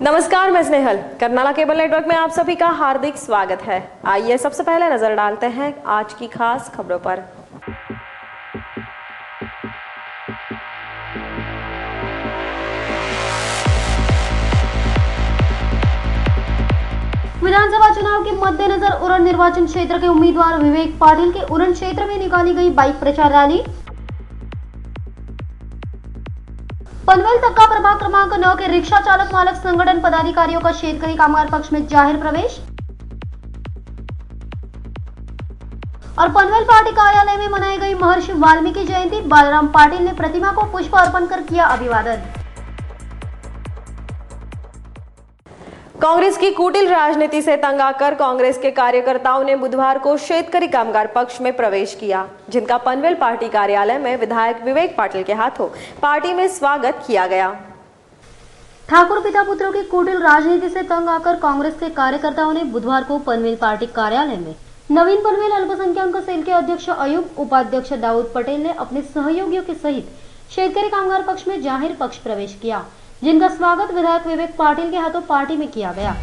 नमस्कार, मैं Snehal. Karnala cable network में आप सभी का हार्दिक स्वागत है। आइए सबसे पहले नजर डालते हैं आज की खास खबरों पर। विधानसभा चुनाव के मद्देनजर उरण निर्वाचन क्षेत्र के उम्मीदवार विवेक पाटिल के उरण क्षेत्र में निकाली गई बाइक प्रचार रैली। पनवेल तक्का प्रभाग क्रमांक 9 के रिक्शा चालक मालक संगठन पदाधिकारियों का शेतकरी कामगार पक्ष में जाहिर प्रवेश और पनवेल पार्टी कार्यालय में मनाई गई महर्षि वाल्मीकि जयंती। बालराम पाटिल ने प्रतिमा को पुष्प अर्पण कर किया अभिवादन। कांग्रेस की कुटिल राजनीति से तंग आकर कांग्रेस के कार्यकर्ताओं ने बुधवार को शेतकरी कामगार पक्ष में प्रवेश किया, जिनका पनवेल पार्टी कार्यालय में विधायक विवेक पाटिल के हाथों पार्टी में स्वागत किया गया। ठाकुर पिता पुत्रों की कुटिल राजनीति से तंग आकर कांग्रेस के कार्यकर्ताओं ने बुधवार को पनवेल पार्टी कार्यालय में नवीन पनवेल अल्पसंख्यक सेल के अध्यक्ष अयूब, उपाध्यक्ष दाऊद पटेल ने अपने सहयोगियों के सहित शेतकरी कामगार पक्ष में जाहिर पक्ष प्रवेश किया, जिनका स्वागत विधायक विवेक पाटिल के हाथों पार्टी में किया गया।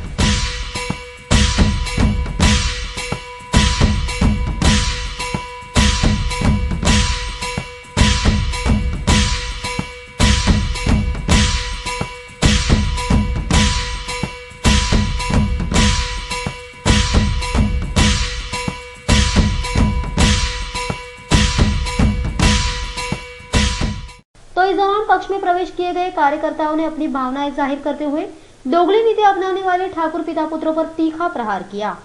तो इस दौरान पक्ष में प्रवेश किए गए कार्यकर्ताओं ने अपनी भावनाएं जाहिर करते हुए दोगली नीति अपनाने वाले ठाकुर पिता पुत्रों पर तीखा प्रहार किया।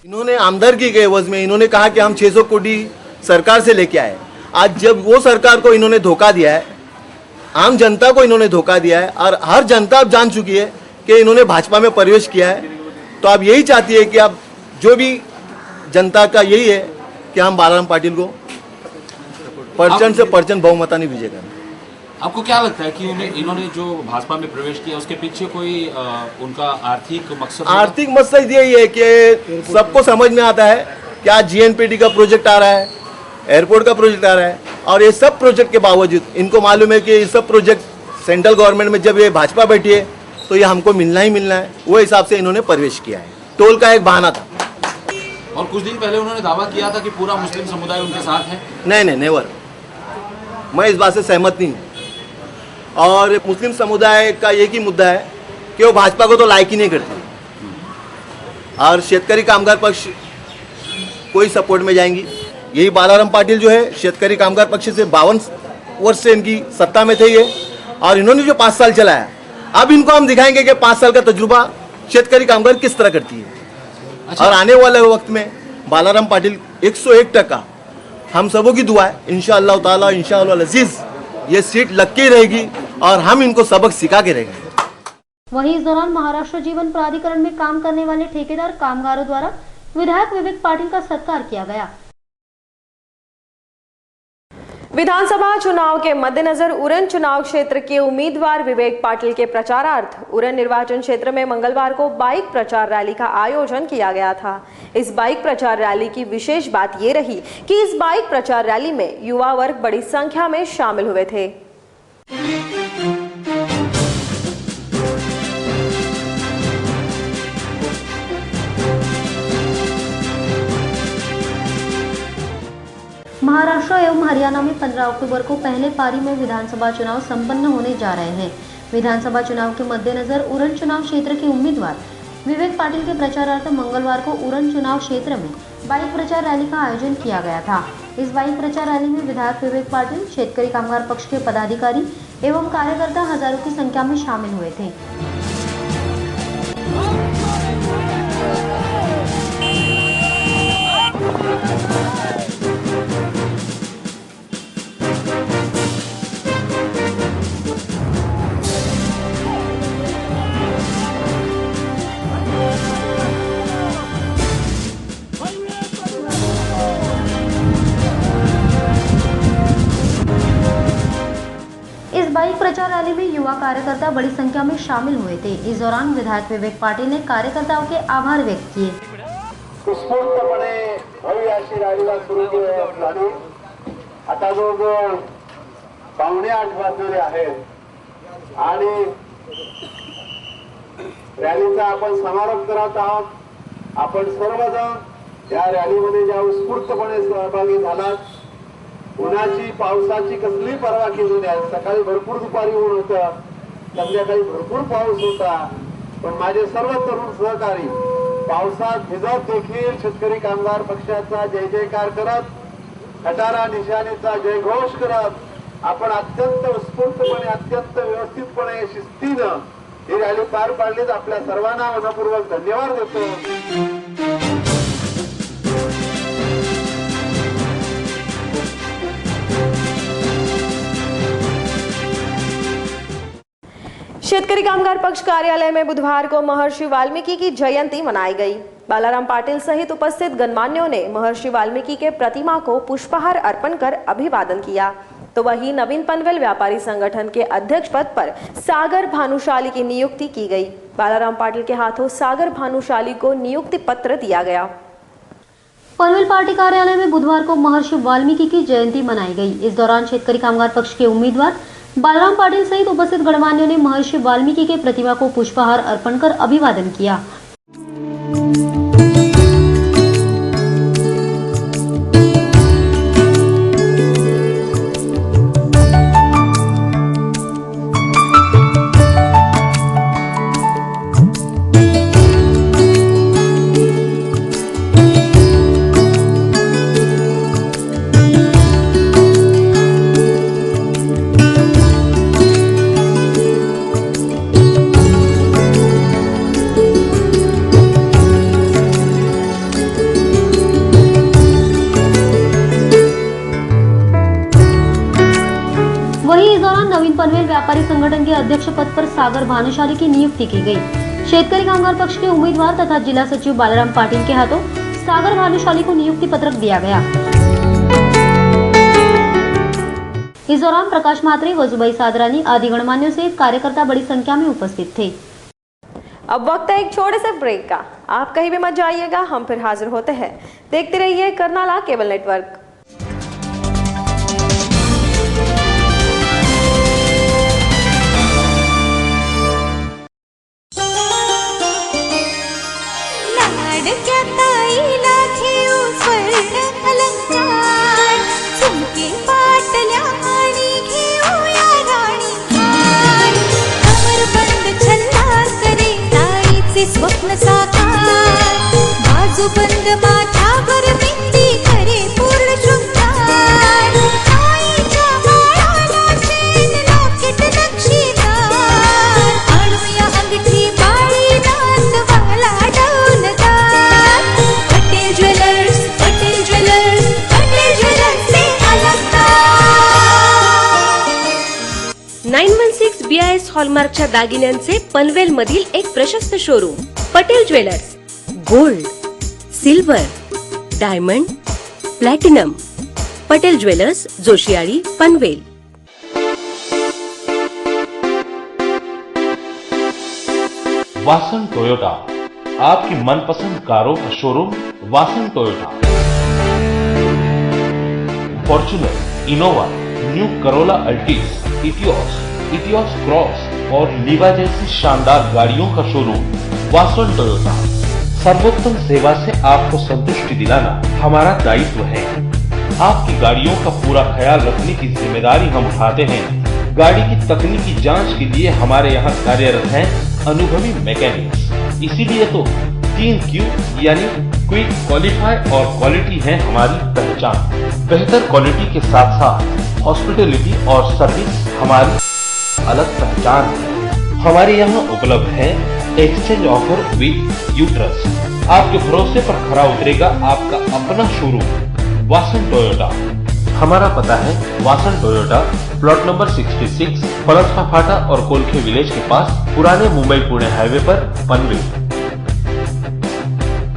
इन्होंने आमदरकी के एवज में इन्होंने कहा कि हम 600 कोटी सरकार से लेके आए। आज जब वो सरकार को इन्होंने धोखा दिया है, आम जनता को इन्होंने धोखा दिया है और हर जनता अब जान चुकी है कि इन्होंने भाजपा में प्रवेश किया है, तो आप यही चाहती है कि अब जो भी जनता का यही है कि हम बालाराम पाटिल को परचन से परचन बहुमतानी विजय करें। आपको क्या लगता है कि इन्होंने जो भाजपा में प्रवेश किया उसके पीछे कोई उनका आर्थिक मकसद? आर्थिक मकसद यही है कि सबको समझ में आता है कि आज जीएनपीटी का प्रोजेक्ट आ रहा है, एयरपोर्ट का प्रोजेक्ट आ रहा है, और ये सब प्रोजेक्ट के बावजूद इनको मालूम है कि ये सब प्रोजेक्ट सेंट्रल गवर्नमेंट में जब ये भाजपा बैठी है तो ये हमको मिलना ही मिलना है। वो हिसाब से इन्होंने प्रवेश किया है। टोल का एक बहाना था। और कुछ दिन पहले उन्होंने दावा किया था कि पूरा मुस्लिम समुदाय उनके साथ है। नहीं, नेवर। मैं इस बात से सहमत नहीं हूँ। और मुस्लिम समुदाय का एक ही मुद्दा है कि वो भाजपा को तो लायक ही नहीं करती, और शेतकरी कामगार पक्ष कोई सपोर्ट में जाएंगी। यही बालाराम पाटिल जो है शेतकरी कामगार पक्ष से 52 वर्ष से इनकी सत्ता में थे ये, और इन्होंने जो 5 साल चलाया, अब इनको हम दिखाएंगे कि 5 साल का तजुर्बा शेतकरी कामगार किस तरह करती है। अच्छा। और आने वाले वक्त में बालाराम पाटिल 101% हम सबों की दुआ है, इंशाअल्लाह ताला इंशाअल्लाह अज़ीज़ ये सीट लग के रहेगी और हम इनको सबक सिखा के रहेंगे। वहीं इस दौरान महाराष्ट्र जीवन प्राधिकरण में काम करने वाले ठेकेदार कामगारों द्वारा विधायक विवेक पाटिल का सत्कार किया गया। विधानसभा चुनाव के मद्देनजर उरण चुनाव क्षेत्र के उम्मीदवार विवेक पाटिल के प्रचारार्थ उरण निर्वाचन क्षेत्र में मंगलवार को बाइक प्रचार रैली का आयोजन किया गया था। इस बाइक प्रचार रैली की विशेष बात ये रही कि इस बाइक प्रचार रैली में युवा वर्ग बड़ी संख्या में शामिल हुए थे। महाराष्ट्र एवं हरियाणा में 15 अक्टूबर को पहले पारी में विधानसभा चुनाव संपन्न होने जा रहे हैं। विधानसभा चुनाव के मद्देनजर उरण चुनाव क्षेत्र के उम्मीदवार विवेक पाटिल के प्रचारार्थ मंगलवार को उरण चुनाव क्षेत्र में बाइक प्रचार रैली का आयोजन किया गया था। इस बाइक प्रचार रैली में विधायक विवेक पाटिल, शेतकरी कामगार पक्ष के पदाधिकारी एवं कार्यकर्ता हजारों की संख्या में शामिल हुए थे। इस बाइक प्रचार रैली में युवा कार्यकर्ता बड़ी संख्या में शामिल हुए थे। इस दौरान विधायक विवेक पाटिल ने कार्यकर्ताओं के आभार व्यक्त किए। उत्स्फूर्तपणे भव्य अशी रॅलीला सुरू झाली। आता जवळजवळ 7:45 वाजलेले आहेत आणि रॅलीचा आपण समारोप करत आहोत। आपण सर्वजण या रॅलीमध्ये ज्या उत्स्फूर्तपणे सहभागी झालात। उन्हाची पावसाची कसली पर्वा केली नाही। सकाळी भरपूर दुपारी ऊन होतं, संध्याकाळी भरपूर पाऊस होता, पण माझे सर्व तरुण सहकारी पावसात भिजत देखील शेतकरी कामगार पक्षाचा जय जयकार करत, खटारा निशाणीचा जयघोष करत आपण अत्यंत उत्स्फूर्तपणे अत्यंत व्यवस्थितपणे शिस्तीनं ही रॅली पार पाडलीत। आपल्या सर्वांना मनपूर्वक धन्यवाद देतो। शेतकरी कामगार पक्ष कार्यालय में बुधवार को महर्षि वाल्मीकि की जयंती मनाई गई। बालाराम पाटिल सहित उपस्थित गणमान्यों ने महर्षि वाल्मीकि के प्रतिमा को पुष्पहार अर्पण कर अभिवादन किया। तो वहीं नवीन पनवेल व्यापारी संगठन के अध्यक्ष पद पर सागर भानुशाली की नियुक्ति की गई। बालाराम पाटिल के हाथों सागर भानुशाली को नियुक्ति पत्र दिया गया। पनवेल पार्टी कार्यालय में बुधवार को महर्षि वाल्मीकि की जयंती मनाई गई। इस दौरान शेतकरी कामगार पक्ष के उम्मीदवार बालाराम पाटिल सहित उपस्थित गणमान्यों ने महर्षि वाल्मीकि के प्रतिमा को पुष्पहार अर्पण कर अभिवादन किया। वहीं इस दौरान नवीन पनवेल व्यापारी संगठन के अध्यक्ष पद पर सागर भानुशाली की नियुक्ति की गई। शेतकरी कामगार पक्ष के उम्मीदवार तथा जिला सचिव बालाराम पाटिल के हाथों सागर भानुशाली को नियुक्ति पत्रक दिया गया। इस दौरान प्रकाश मात्रे, वजुबाई सादरानी आदि गणमान्यों से कार्यकर्ता बड़ी संख्या में उपस्थित थे। अब वक्त है एक छोटे से ब्रेक का। आप कहीं भी मत जाइएगा, हम फिर हाजिर होते हैं। देखते रहिए कर्नाला केबल नेटवर्क। स्वप्न साकार बाजू बंद माथ्यावर मेहंदी करे पूर्ण शृंगार आईच्या बाळाला चेन लॉकेट नक्षीदार आणूया अंगठी बाळी नांदवाला डौलदार Patel jewellers Patel jewellers Patel jewellers से अलगता 916 BIS हॉलमार्कच्या दागिन्यांचे पनवेल मधील एक प्रशस्त showroom Patel jewellers. Gold, silver, diamond, platinum. Patel jewellers, जोशियाळी, पनवेल। वासन टोयोटा, आपकी मनपसंद कारों का showroom Vasan Toyota. Fortuner, Innova, new Corolla Altis, Etios Cross और लीवा जैसी शानदार गाड़ियों का शोरूम वासन टोयोटा। सर्वोत्तम सेवा से आपको संतुष्टि दिलाना हमारा दायित्व है। आपकी गाड़ियों का पूरा ख्याल रखने की जिम्मेदारी हम उठाते हैं। गाड़ी की तकनीकी जांच के लिए हमारे यहाँ कार्यरत हैं अनुभवी मैकेनिक्स। इसीलिए तो 3Q यानी क्विक, क्वालिफाई और क्वालिटी है हमारी पहचान। बेहतर क्वालिटी के साथ साथ हॉस्पिटलिटी और सर्विस हमारी अलग पहचान है। हमारे यहाँ उपलब्ध है एक्सचेंज ऑफर विद यूट्रस। आपके भरोसे पर खरा उतरेगा आपका अपना शोरूम वासन टोयोटा। हमारा पता है वासन टोयोटा, प्लॉट नंबर 66, पलसपा फाटा और कोलखे विलेज के पास, पुराने मुंबई पुणे हाईवे पर, पनवेल।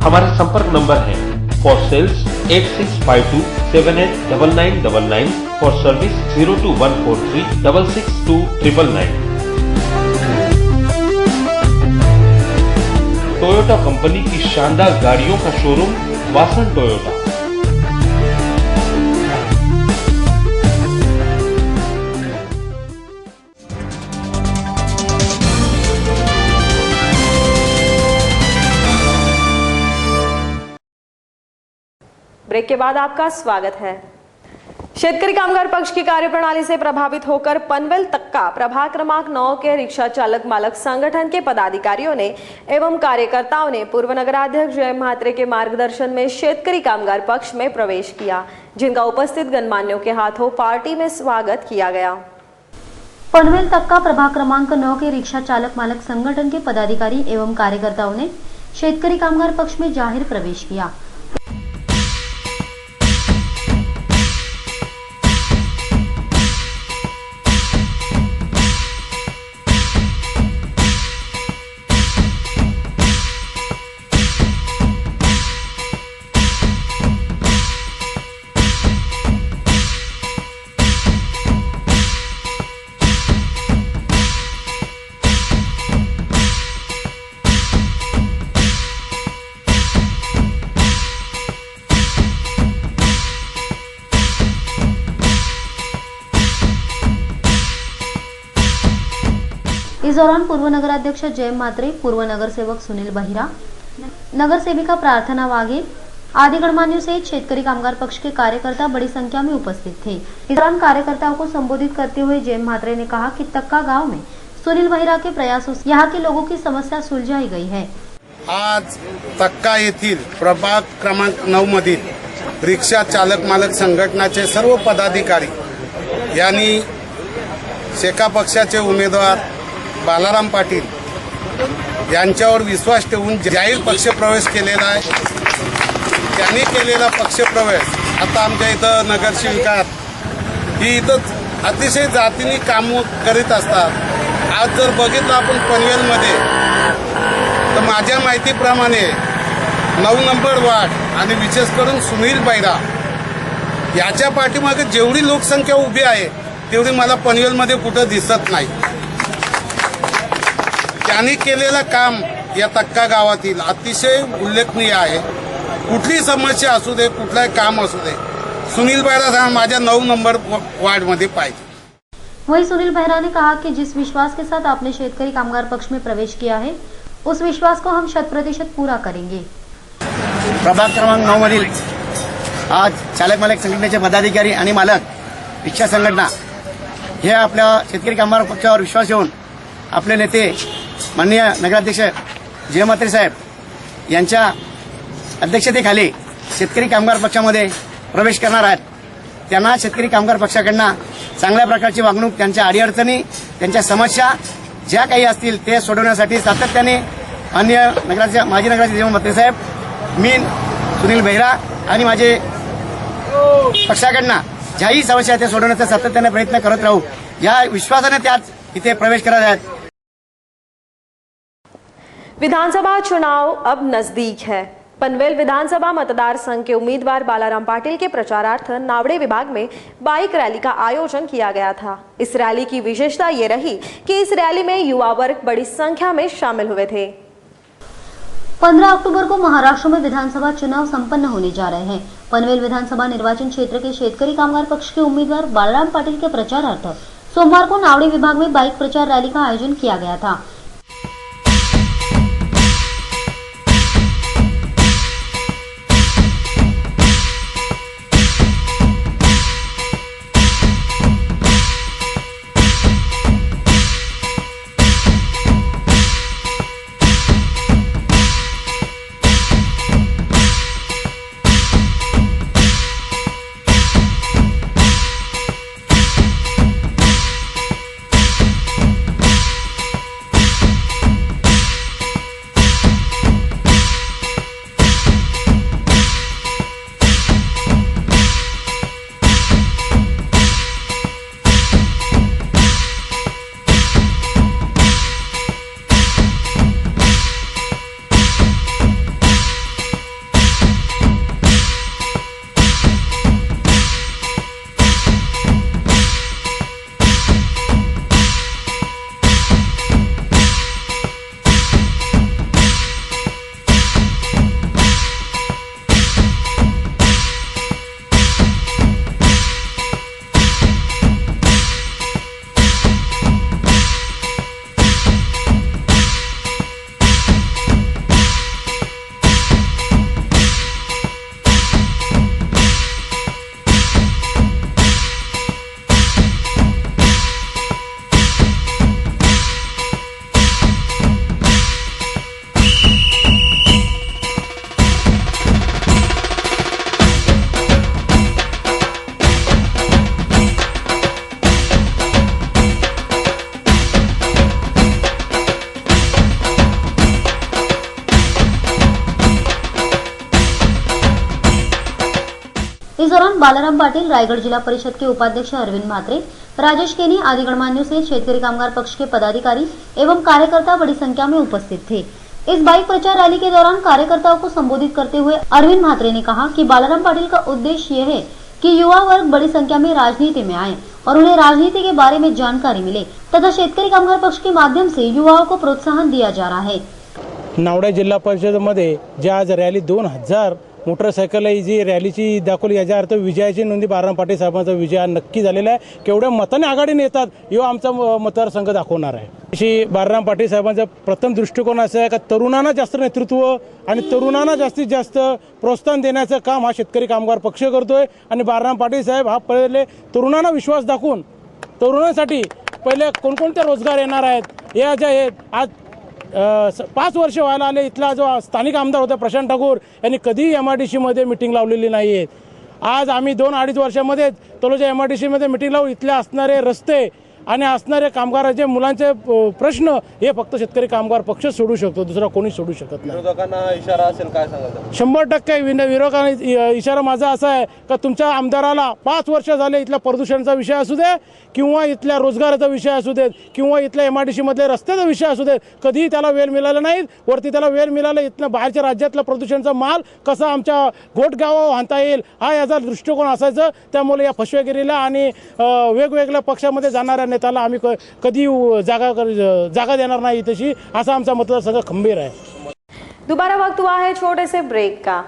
हमारे संपर्क नंबर है for sales 8652 789999, for service 02143 662 999। Toyota company की शानदार गाड़ियों का शोरूम वासन टोयोटा। ब्रेक के बाद आपका स्वागत है। शेतकरी कामगार पक्ष की कार्यप्रणाली से प्रभावित होकर पनवेल तक्का प्रभाग क्रमांक 9 के रिक्शा चालक मालक संगठन के पदाधिकारियों ने एवं कार्यकर्ताओं ने पूर्व नगराध्यक्ष जय म्हात्रे के मार्गदर्शन में शेतकरी कामगार पक्ष में प्रवेश किया, जिनका उपस्थित गणमान्यों के हाथों पार्टी में स्वागत किया गया। पनवेल तक्का प्रभाग क्रमांक 9 के रिक्शा चालक मालक संगठन के पदाधिकारी एवं कार्यकर्ताओं ने शेतकरी कामगार पक्ष में जाहिर प्रवेश किया। इस दौरान पूर्व नगराध्यक्ष जय म्हात्रे, पूर्व नगरसेवक सुनील बहिरा, नगर सेविका प्रार्थना वाघे आदि गणमान्यों सहित शेतकरी कामगार पक्ष के कार्यकर्ता बड़ी संख्या में उपस्थित थे। इस दौरान कार्यकर्ताओं को संबोधित करते हुए जय म्हात्रे ने कहा कि तक्का गांव में सुनील बहिरा के प्रयासों से यहाँ के लोगों की समस्या सुलझाई गई है। आज तक्का येथील प्रभाग क्रमांक 9 मधील रिक्षा चालक मालक संघटनाचे सर्व पदाधिकारी यांनी शेका पक्षाचे उमेदवार बालाराम पाटील यांच्यावर विश्वास ठेवून जाहीर पक्षप्रवेश केलेला आहे। त्यांनी केलेला पक्षप्रवेश आता आमच्या इथं नगरसेविकात ही इथं अतिशय जातीने काम करीत असतात। आज जर बघितलं आपण पनवेलमध्ये तर माझ्या माहितीप्रमाणे 9 नंबर वार्ड आणि विशेष करून सुनील बैरा याच्या पाठीमागे जेवढी लोकसंख्या उभी आहे तेवढी मला पनवेलमध्ये कुठं दिसत नाही। त्यांनी केलेलं काम या तक्का गावातील अतिशय उल्लेखनीय आहे। कुठली समस्या असू दे, कुठलाही काम असू दे, सुनील बैरा माझ्या 9 नंबर वार्ड मध्ये पाहिजे। वहीं सुनील बहिरा ने कहा कि जिस विश्वास के साथ आपने शेतकरी कामगार पक्ष में प्रवेश किया है, उस विश्वास को हम 100% पूरा करेंगे। प्रभाग क्रमांक 9 मधील आज चालक मालक संघटनेचे पदाधिकारी आणि मालक रिक्षा संघटना हे आपल्या शेतकरी कामगार पक्षावर विश्वास ठेवून आपले नेते माननीय नगराध्यक्ष जय म्हात्रे साहेब यांच्या अध्यक्षतेखाली शेतकरी कामगार पक्षामध्ये प्रवेश करणार आहेत। त्यांना शेतकरी कामगार पक्षाकडनं चांगल्या प्रकारची वागणूक, त्यांच्या अडीअडचणी, त्यांच्या समस्या ज्या काही असतील ते सोडवण्यासाठी सातत्याने माननीय माजी नगराध्यक्ष जय म्हात्रे साहेब, मी सुनील बहिरा आणि माझे पक्षाकडनं ज्याही समस्या ते सोडवण्याचा सातत्याने प्रयत्न करत राहू या विश्वासाने ते आज इथे प्रवेश करत आहेत। विधानसभा चुनाव अब नजदीक है। पनवेल विधानसभा मतदार संघ के उम्मीदवार बालाराम पाटिल के प्रचारार्थ नावड़े विभाग में बाइक रैली का आयोजन किया गया था। इस रैली की विशेषता ये रही कि इस रैली में युवा वर्ग बड़ी संख्या में शामिल हुए थे। 15 अक्टूबर को महाराष्ट्र में विधानसभा चुनाव संपन्न होने जा रहे हैं। पनवेल विधानसभा निर्वाचन क्षेत्र के शेतकरी कामगार पक्ष के उम्मीदवार बालाराम पाटिल के प्रचारार्थ सोमवार को नावड़े विभाग में बाइक प्रचार रैली का आयोजन किया गया था। इस दौरान बालाराम पाटिल, रायगढ़ जिला परिषद के उपाध्यक्ष अरविंद म्हात्रे, राजेश केनी आदि गणमान्यों से शेतकरी कामगार पक्ष के पदाधिकारी एवं कार्यकर्ता बड़ी संख्या में उपस्थित थे। इस बाइक प्रचार रैली के दौरान कार्यकर्ताओं को संबोधित करते हुए अरविंद म्हात्रे ने कहा कि बालाराम पाटिल का उद्देश्य यह है कि युवा वर्ग बड़ी संख्या में राजनीति में आए और उन्हें राजनीति के बारे में जानकारी मिले तथा शेतकरी कामगार पक्ष के माध्यम से युवाओं को प्रोत्साहन दिया जा रहा है। नावडा जिल्हा परिषदेमध्ये जे आज रॅली 2000 मोटरसायकल ही जी रॅलीची दाखवली, याचा अर्थ विजयाची नोंदी बालाराम पाटील साहेबांचा विजय नक्की झालेला आहे। केवढ्या मताने आघाडीने येतात हे आमचा मतदारसंघ दाखवणार आहे। अशी बालाराम पाटील साहेबांचा प्रथम दृष्टिकोन असा आहे की तरुणांना जास्त नेतृत्व आणि तरुणांना जास्तीत जास्त प्रोत्साहन देण्याचं काम हा शेतकरी कामगार पक्ष करतोय आणि बालाराम पाटील साहेब हा पहिले तरुणांना विश्वास दाखवून तरुणांसाठी पहिले कोणकोणते रोजगार येणार आहेत या ज्या आहेत आज 5 वर्ष व्हायला आले। इथला जो स्थानिक आमदार होता प्रशांत ठाकूर यांनी कधीही MIDC मध्ये मीटिंग लावलेली नाही आहे। आज आम्ही 2-2.5 वर्षामध्ये तलोजा MIDC मध्ये मीटिंग लावून इथले असणारे रस्ते आणि असणारे कामगारांचे मुलांचे प्रश्न हे फक्त शेतकरी कामगार पक्ष सोडू शकतो, दुसरा कोणी सोडू शकत नाही। विरोधकांना इशारा असेल काय सांगाल? 100% विरोधकांना इशारा माझा असा आहे की तुमच्या आमदाराला 5 वर्ष झाले इथल्या प्रदूषणाचा विषय असू दे किंवा इथल्या रोजगाराचा विषय असू दे किंवा इथल्या MIDC मधले रस्त्याचा विषय असू दे, कधीही त्याला वेळ मिळाला नाही। वरती त्याला वेळ मिळाला इथनं बाहेरच्या राज्यातला प्रदूषणाचा माल कसा आमच्या गोटगावावर आणता येईल हा याचा दृष्टिकोन असायचं। त्यामुळे या फसवेगिरीला आणि वेगवेगळ्या पक्षामध्ये जाणाऱ्या नेत्याला आम्ही कधी जागा देणार नाही तशी असा आमचा मतदारसंघ खंबीर आहे। दोबारा वक्त हुआ है छोटे से ब्रेक का।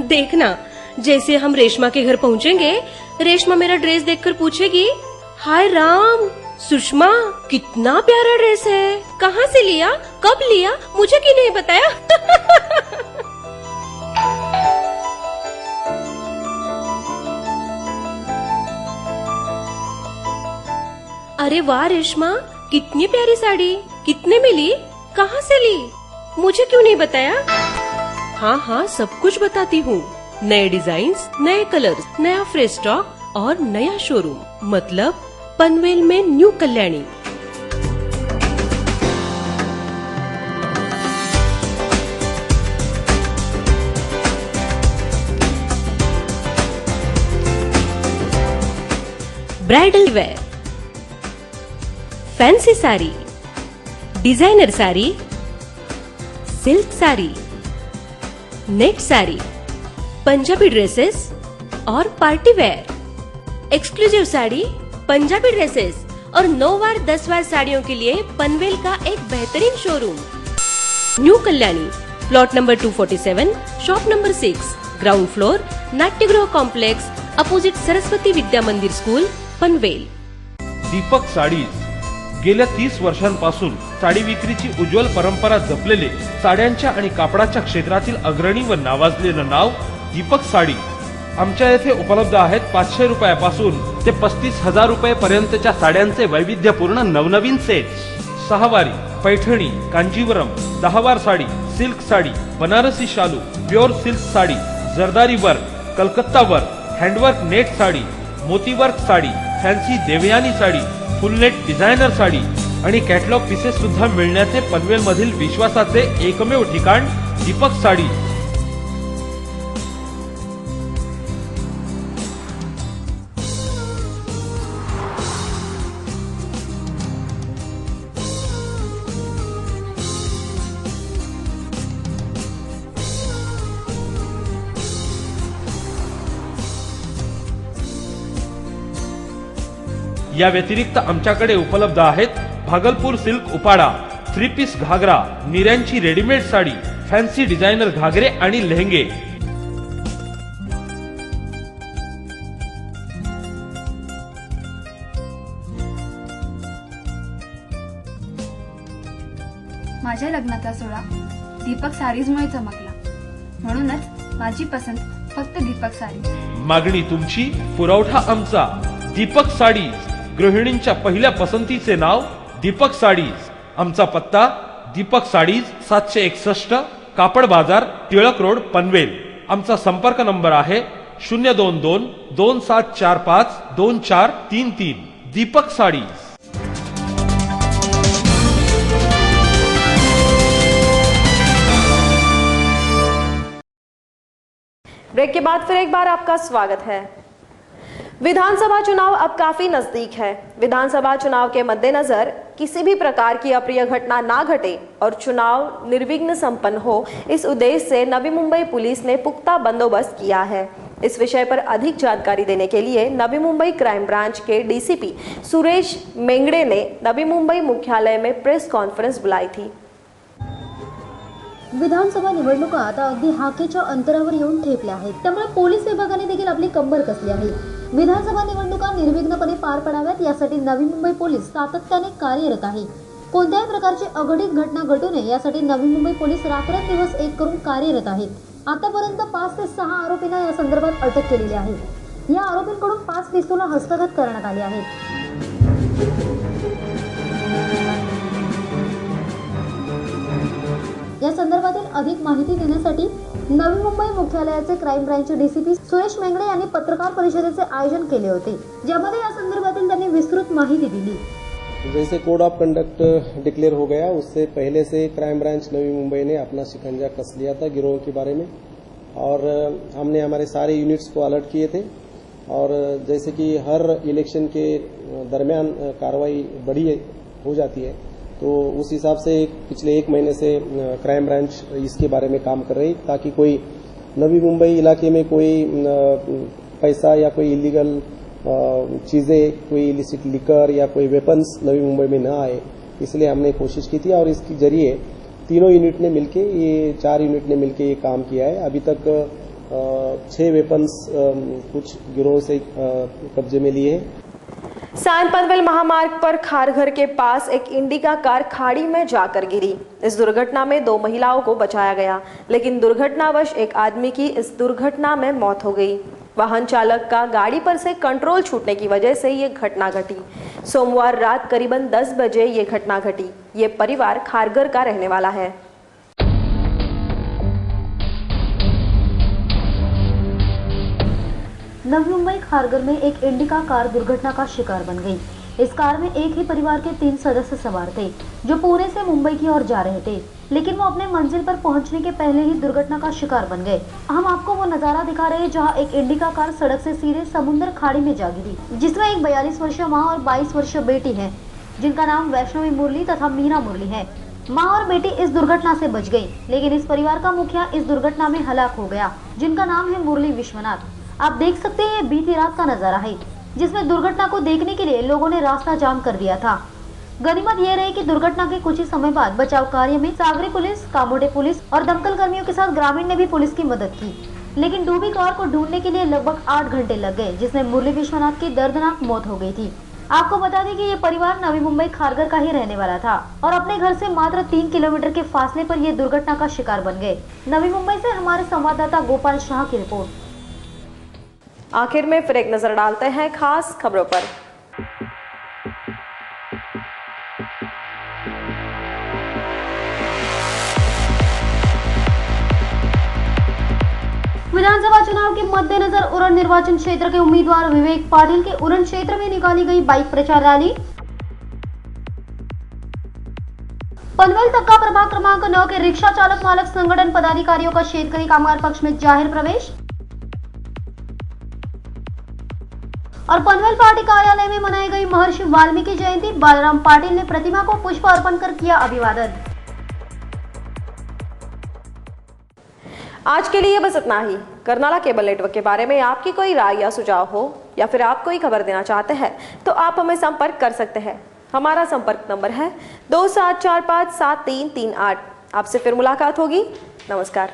देखना, जैसे हम रेशमा के घर पहुंचेंगे, रेशमा मेरा ड्रेस देखकर पूछेगी, हाय राम सुषमा कितना प्यारा ड्रेस है, कहाँ से लिया, कब लिया, मुझे क्यों नहीं बताया? अरे वाह रेशमा, कितनी प्यारी साड़ी, कितने में ली, कहाँ से ली, मुझे क्यों नहीं बताया? हाँ हाँ सब कुछ बताती हूँ। नए डिजाइन्स, नए कलर्स, नया फ्रेश स्टॉक और नया शोरूम, मतलब पनवेल में New Kalyani. Bridal wear, fancy sari, designer sari, silk sari, net sari, Punjabi dresses और party wear, exclusive sari, Punjabi dresses और 9 वार 10 वार साड़ियों के लिए पनवेल का एक बेहतरीन showroom new Kalyani, plot number 247, shop number 6, ground floor, नाट्यगृह कॉम्प्लेक्स, अपोजिट सरस्वती विद्या मंदिर स्कूल, पनवेल। दीपक साडीज गेल्या 30 वर्षांपासून साडी विक्रीची उज्ज्वल परंपरा जपलेले साड्यांच्या आणि कापडाच्या क्षेत्रातील अग्रणी व नावाजलेलं नाव दीपक साडी। आमच्या येथे उपलब्ध आहेत 500 रुपयापासून ते 35,000 रुपये पर्यंतच्या साड्यांचे वैविध्यपूर्ण नवनवीन सेट। 6 वारी, पैठणी, कांजीवरम, 10 वार साडी, सिल्क साडी, बनारसी शालू, प्युअर सिल्क साडी, जरदारी work, Calcutta work, handwork net sari, मोती work sari, fancy Devyani sari, full net designer sari आणि कॅटलॉग पीसेस सुद्धा मिळण्याचे पनवेल मधील विश्वासाचे एकमेव ठिकाण दीपक साडी। या व्यतिरिक्त आमच्याकडे उपलब्ध आहेत भागलपूर सिल्क उपाडा, 3 पीस घागरा, निऱ्यांची रेडीमेड साडी, फॅन्सी डिझायनर घागरे आणि लेहंगे। माझ्या लग्नाचा सोहळा दीपक साडीजमुळे चमकला, म्हणूनच माझी पसंत फक्त दीपक साडी। मागणी तुमची, पुरवठा आमचा। दीपक साडीज, गृहिणींच्या पहिल्या पसंतीचे नाव दीपक साडीज। आमचा पत्ता दीपक साडीज 761 कापड बाजार, टिळक रोड, पनवेल। आमचा संपर्क नंबर आहे 022 2745 2433। दीपक साडीज। ब्रेक के बाद फिर एक बार आपका स्वागत है। विधानसभा चुनाव अब काफी नजदीक है। विधानसभा चुनाव के मद्देनजर किसी भी प्रकार की अप्रिय घटना ना घटे और चुनाव निर्विघ्न संपन्न हो, इस उद्देश्य से नवी मुंबई पुलिस ने पुख्ता बंदोबस्त किया है। इस विषय पर अधिक जानकारी देने के लिए नवी मुंबई क्राइम ब्रांच के डीसीपी सुरेश मेंगडे ने नवी मुंबई मुख्यालय में प्रेस कॉन्फ्रेंस बुलाई थी। विधानसभा निवडणुका आता अगदी हाकेच्या अंतरावर येऊन ठेपल्या आहेत, त्यामुळे पोलीस विभागाने देखील आपली कंबर कसली आहे। विधानसभा निवडणुका निर्विघ्नपणे पार पडाव्यात यासाठी नवी मुंबई पोलीस सातत्याने कार्यरत आहे। कोणत्याही प्रकारची अघटित घटना घडू नये यासाठी नवी मुंबई पोलीस रात्रंदिवस एक करून कार्यरत आहेत। आतापर्यंत 5 ते 6 आरोपींना या संदर्भात अटक केलेली आहे। या आरोपींकडून 5 पिस्तूल हस्तगत करण्यात आली आहेत। या संदर्भातील अधिक माहिती देण्यासाठी नवी मुंबई मुख्यालयाचे क्राइम ब्रांचचे डीसीपी सुरेश मेंगडे यांनी पत्रकार परिषदेचे आयोजन केले होते, ज्यामध्ये या संदर्भातील त्यांनी विस्तृत माहिती दिली। जैसे कोड ऑफ कंडक्ट डिक्लेयर हो गया, उससे पहले से क्राइम ब्रांच नवी मुंबई ने अपना शिकंजा कस लिया था गिरोह के बारे में, और हमने हमारे सारे यूनिट्स को अलर्ट किए थे। और जैसे कि हर इलेक्शन के दरमियान कार्रवाई बड़ी हो जाती है, तो उस हिसाब से पिछले 1 महीने से क्राइम ब्रांच इसके बारे में काम कर रही, ताकि कोई नवी मुंबई इलाके में कोई पैसा या कोई इलीगल चीज़ें, कोई इलिसिट लिकर या कोई वेपन्स नवी मुंबई में न आए, इसलिए हमने कोशिश की थी। और इसके जरिए तीनों यूनिट ने मिलके, ये 4 यूनिट ने मिलके ये काम किया है। अभी तक 6 वेपन्स कुछ गिरोह से कब्जे में लिए हैं। सायन पनवेल महामार्ग पर खारघर के पास एक इंडिका कार खाड़ी में जाकर गिरी। इस दुर्घटना में 2 महिलाओं को बचाया गया, लेकिन दुर्घटनावश एक आदमी की इस दुर्घटना में मौत हो गई। वाहन चालक का गाड़ी पर से कंट्रोल छूटने की वजह से ये घटना घटी। सोमवार रात करीबन 10 बजे ये घटना घटी। ये परिवार खारघर का रहने वाला है। नवी मुंबई खारघर में एक इंडिका कार दुर्घटना का शिकार बन गई। इस कार में एक ही परिवार के 3 सदस्य सवार थे, जो पुणे से मुंबई की ओर जा रहे थे, लेकिन वो अपने मंजिल पर पहुंचने के पहले ही दुर्घटना का शिकार बन गए। हम आपको वो नजारा दिखा रहे हैं जहां एक इंडिका कार सड़क से सीधे समुद्र खाड़ी में जा गिरी, जिसमें एक 42 वर्षीय माँ और 22 वर्षीय बेटी है, जिनका नाम वैष्णवी मुरली तथा मीना मुरली है। माँ और बेटी इस दुर्घटना से बच गई, लेकिन इस परिवार का मुखिया इस दुर्घटना में हलाक हो गया, जिनका नाम है मुरली विश्वनाथ। आप देख सकते हैं, ये बीती रात का नजारा है, जिसमें दुर्घटना को देखने के लिए लोगों ने रास्ता जाम कर दिया था। गनीमत यह रही कि दुर्घटना के कुछ ही समय बाद बचाव कार्य में सागरी पुलिस, कामोटे पुलिस और दमकल कर्मियों के साथ ग्रामीण ने भी पुलिस की मदद की, लेकिन डूबी कार को ढूंढने के लिए लगभग 8 घंटे लग गए, जिसमें मुरली विश्वनाथ की दर्दनाक मौत हो गई थी। आपको बता दें कि ये परिवार नवी मुंबई खारघर का ही रहने वाला था और अपने घर से मात्र 3 किलोमीटर के फासले पर यह दुर्घटना का शिकार बन गए। नवी मुंबई से हमारे संवाददाता गोपाल शाह की रिपोर्ट। आखिर में फिर एक नजर डालते हैं खास खबरों पर। विधानसभा चुनाव के मद्देनजर उरण निर्वाचन क्षेत्र के उम्मीदवार विवेक पाटिल के उरण क्षेत्र में निकाली गई बाइक प्रचार रैली। पनवेल तक्का प्रभाग क्रमांक 9 के रिक्शा चालक मालक संगठन पदाधिकारियों का शेतकरी कामगार पक्ष में जाहिर प्रवेश। और पनवेल पार्टी कार्यालय में मनाई गई महर्षि वाल्मीकि जयंती। बालराम पाटिल ने प्रतिमा को पुष्प अर्पण कर किया अभिवादन। आज के लिए बस इतना ही। कर्नाला केबल नेटवर्क के बारे में आपकी कोई राय या सुझाव हो या फिर आप कोई खबर देना चाहते हैं तो आप हमें संपर्क कर सकते हैं। हमारा संपर्क नंबर है 27457338। आपसे फिर मुलाकात होगी। नमस्कार।